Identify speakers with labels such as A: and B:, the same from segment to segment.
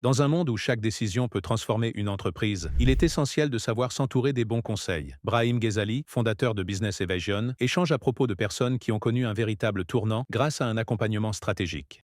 A: Dans un monde où chaque décision peut transformer une entreprise, il est essentiel de savoir s'entourer des bons conseils. Brahim Ghezali, fondateur de Business Evasion, échange à propos de personnes qui ont connu un véritable tournant grâce à un accompagnement stratégique.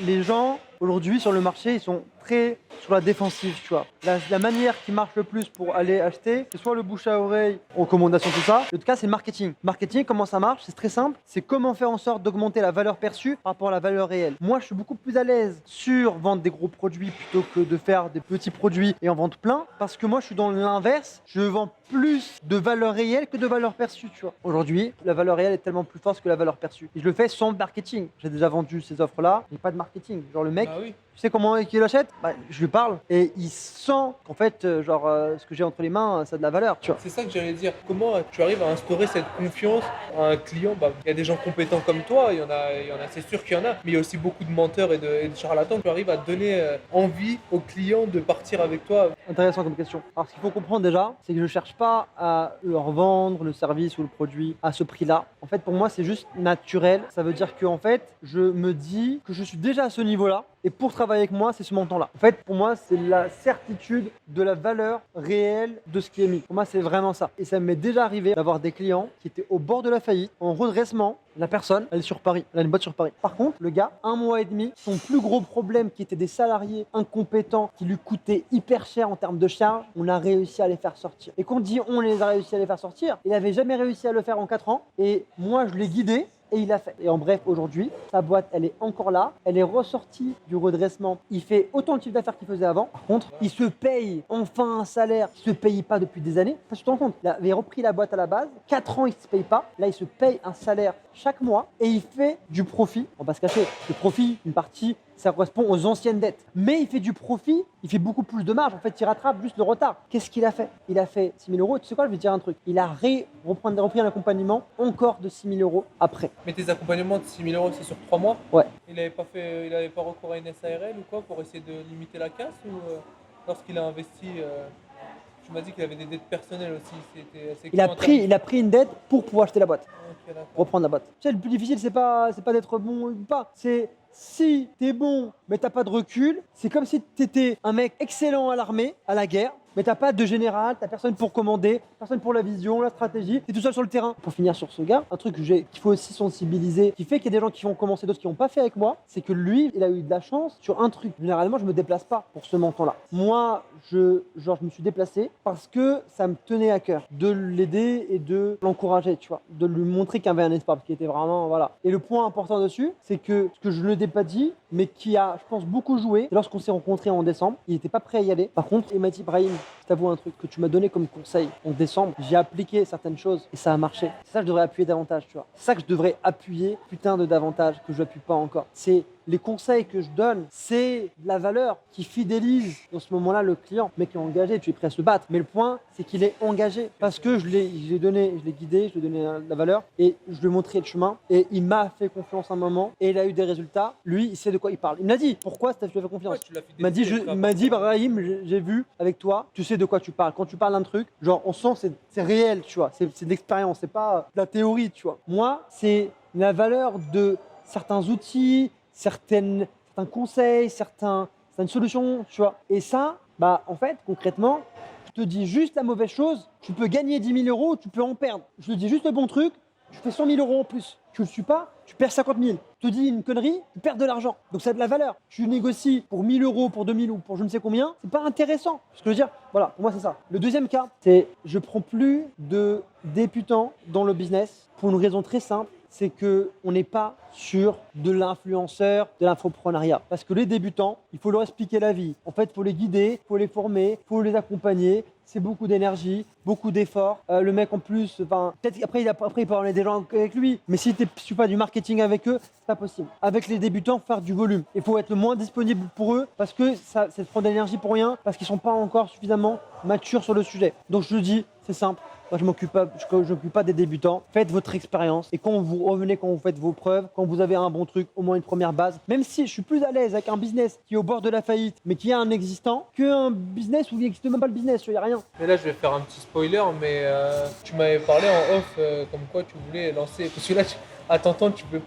B: Les gens, aujourd'hui, sur le marché, ils sont très sur la défensive, tu vois. La manière qui marche le plus pour aller acheter, c'est soit le bouche à oreille, recommandation, tout ça. En tout cas, c'est le marketing. Marketing, comment ça marche? C'est très simple. C'est comment faire en sorte d'augmenter la valeur perçue par rapport à la valeur réelle. Moi, je suis beaucoup plus à l'aise sur vendre des gros produits plutôt que de faire des petits produits et en vendre plein. Parce que moi, je suis dans l'inverse. Je vends plus de valeur réelle que de valeur perçue, tu vois. Aujourd'hui, la valeur réelle est tellement plus forte que la valeur perçue. Et je le fais sans marketing. J'ai déjà vendu ces offres-là, mais pas de marketing. Genre le mec,
C: Ah oui.
B: tu sais comment il l'achète? Je lui parle et il sent qu'en fait, ce que j'ai entre les mains, ça a de la valeur, tu vois.
C: C'est ça que j'allais dire. Comment tu arrives à instaurer cette confiance à un client? Il y a des gens compétents comme toi, c'est sûr qu'il y en a, mais il y a aussi beaucoup de menteurs et de charlatans. Tu arrives à donner envie aux clients de partir avec toi.
B: Intéressant comme question. Alors, ce qu'il faut comprendre déjà, c'est que je ne cherche pas à leur vendre le service ou le produit à ce prix-là. En fait, pour moi, c'est juste naturel. Ça veut dire que, en fait, je me dis que je suis déjà à ce niveau-là. Et pour travailler avec moi, c'est ce montant-là. En fait, pour moi, c'est la certitude de la valeur réelle de ce qui est mis. Pour moi, c'est vraiment ça. Et ça m'est déjà arrivé d'avoir des clients qui étaient au bord de la faillite, en redressement. La personne, elle est sur Paris, elle a une boîte sur Paris. Par contre, le gars, 1 mois et demi, son plus gros problème qui était des salariés incompétents qui lui coûtaient hyper cher en termes de charges, on a réussi à les faire sortir. Et quand on dit on les a réussi à les faire sortir, il n'avait jamais réussi à le faire en 4 ans. Et moi, je l'ai guidé. Et il a fait. Et en bref, aujourd'hui, sa boîte, elle est encore là. Elle est ressortie du redressement. Il fait autant de chiffre d'affaires qu'il faisait avant. Par contre, il se paye enfin un salaire qu'il ne se paye pas depuis des années. Tu te rends compte? Il avait repris la boîte à la base. 4 ans, il ne se paye pas. Là, il se paye un salaire chaque mois. Et il fait du profit. On va pas se cacher. Le profit, une partie, ça correspond aux anciennes dettes. Mais il fait du profit, il fait beaucoup plus de marge. En fait, il rattrape juste le retard. Qu'est-ce qu'il a fait? Il a fait 6 000 euros. Tu sais quoi, je vais te dire un truc. Il a repris un accompagnement encore de 6 000 euros après.
C: Mais tes accompagnements de 6 000 euros, c'est sur 3 mois?
B: Ouais.
C: Il n'avait pas recours à une SARL ou quoi pour essayer de limiter la casse ou lorsqu'il a investi, tu m'as dit qu'il avait des dettes personnelles aussi.
B: Il a pris une dette pour pouvoir acheter la boîte.
C: Ok, d'accord.
B: Reprendre la boîte. Tu sais, le plus difficile, c'est pas d'être bon ou pas. C'est si t'es bon, mais t'as pas de recul, c'est comme si t'étais un mec excellent à l'armée, à la guerre, mais t'as pas de général, t'as personne pour commander, personne pour la vision, la stratégie, t'es tout seul sur le terrain. Pour finir sur ce gars, un truc qu'il faut aussi sensibiliser, qui fait qu'il y a des gens qui vont commencer, d'autres qui n'ont pas fait avec moi, c'est que lui, il a eu de la chance sur un truc. Généralement, je me déplace pas pour ce montant-là. Moi, je me suis déplacé parce que ça me tenait à cœur de l'aider et de l'encourager, tu vois, de lui montrer qu'il y avait un espoir, parce qu'il était vraiment, voilà. Et le point important dessus, c'est que ce que je ne l'ai pas dit, mais qui a, je pense, beaucoup joué, c'est lorsqu'on s'est rencontrés en décembre, il n'était pas prêt à y aller. Par contre, il m'a dit, Brahim, je t'avoue un truc que tu m'as donné comme conseil en décembre, j'ai appliqué certaines choses et ça a marché. C'est ça que je devrais appuyer davantage, tu vois. C'est ça que je devrais appuyer, putain de davantage, que je n'appuie pas encore. C'est les conseils que je donne, c'est de la valeur qui fidélise dans ce moment-là le client. Le mec est engagé, tu es prêt à se battre. Mais le point, c'est qu'il est engagé parce que je l'ai guidé, je lui ai donné de la valeur et je lui ai montré le chemin et il m'a fait confiance un moment et il a eu des résultats. Lui, il sait de quoi il parle. Il m'a dit, pourquoi tu lui as fait confiance?
C: Ouais, tu l'as
B: Il m'a dit, Brahim, j'ai vu avec toi, tu sais de quoi tu parles. Quand tu parles d'un truc, genre on sent c'est réel, tu vois, c'est de l'expérience, c'est pas de la théorie, tu vois. Moi, c'est la valeur de certains outils, certains conseils, certaines solutions, tu vois. Et ça, en fait, concrètement, je te dis juste la mauvaise chose, tu peux gagner 10 000 euros, tu peux en perdre. Je te dis juste le bon truc, tu fais 100 000 euros en plus. Tu le suis pas, tu perds 50 000. Je te dis une connerie, tu perds de l'argent. Donc ça a de la valeur. Tu négocies pour 1 000 euros, pour 2 000 ou pour je ne sais combien, c'est pas intéressant. Ce que je veux dire, voilà, pour moi c'est ça. Le deuxième cas, c'est je prends plus de débutants dans le business pour une raison très simple. C'est qu'on n'est pas sur de l'influenceur, de l'infoprenariat. Parce que les débutants, il faut leur expliquer la vie. En fait, il faut les guider, il faut les former, il faut les accompagner. C'est beaucoup d'énergie, beaucoup d'efforts. Le mec en plus, peut-être qu'après il peut emmener des gens avec lui. Mais si tu ne fais pas du marketing avec eux, c'est pas possible. Avec les débutants, faire du volume. Il faut être le moins disponible pour eux parce que ça prend de l'énergie pour rien, parce qu'ils ne sont pas encore suffisamment matures sur le sujet. Donc je le dis, c'est simple. Moi, je m'occupe pas des débutants. Faites votre expérience et quand vous revenez, quand vous faites vos preuves, quand vous avez un bon truc, au moins une première base. Même si je suis plus à l'aise avec un business qui est au bord de la faillite, mais qui a un existant, qu'un business où il n'existe même pas le business, il n'y a rien.
C: Mais là, je vais faire un petit spoiler, mais tu m'avais parlé en off comme quoi tu voulais lancer. Parce que là, à t'entendre, tu peux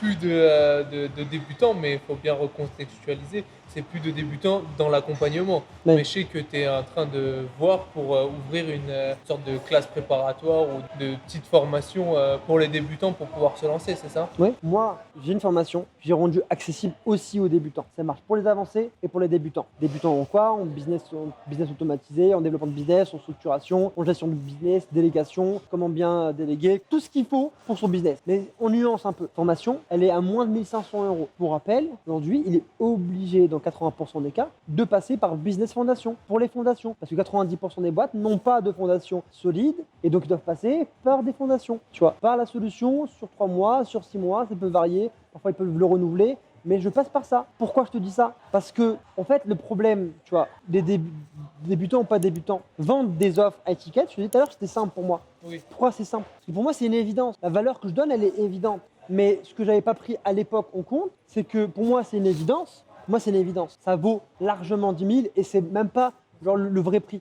C: plus de débutants, mais il faut bien recontextualiser. C'est plus de débutants dans l'accompagnement.
B: Oui.
C: Mais je sais que tu es en train de voir pour ouvrir une sorte de classe préparatoire ou de petite formation pour les débutants pour pouvoir se lancer, c'est ça?
B: Oui, moi, j'ai une formation, j'ai rendu accessible aussi aux débutants. Ça marche pour les avancés et pour les débutants. Débutants en quoi? En business automatisé, en développement de business, en structuration, en gestion de business, délégation, comment bien déléguer, tout ce qu'il faut pour son business. Mais on nuance un peu. Formation, elle est à moins de 1500 euros. Pour rappel, aujourd'hui, il est obligé, dans 80% des cas, de passer par Business Fondation pour les fondations. Parce que 90% des boîtes n'ont pas de fondation solide et donc ils doivent passer par des fondations. Tu vois, par la solution sur 3 mois, sur 6 mois, ça peut varier. Parfois, ils peuvent le renouveler. Mais je passe par ça. Pourquoi je te dis ça? Parce que, en fait, le problème, tu vois, des débutants ou pas débutants, vendre des offres à étiquette, je te dis tout à l'heure, c'était simple pour moi.
C: Oui.
B: Pourquoi c'est simple? Parce que pour moi, c'est une évidence. La valeur que je donne, elle est évidente. Mais ce que j'avais pas pris à l'époque en compte, c'est que pour moi, c'est une évidence. Moi, c'est une évidence. Ça vaut largement 10 000 et c'est même pas genre le vrai prix.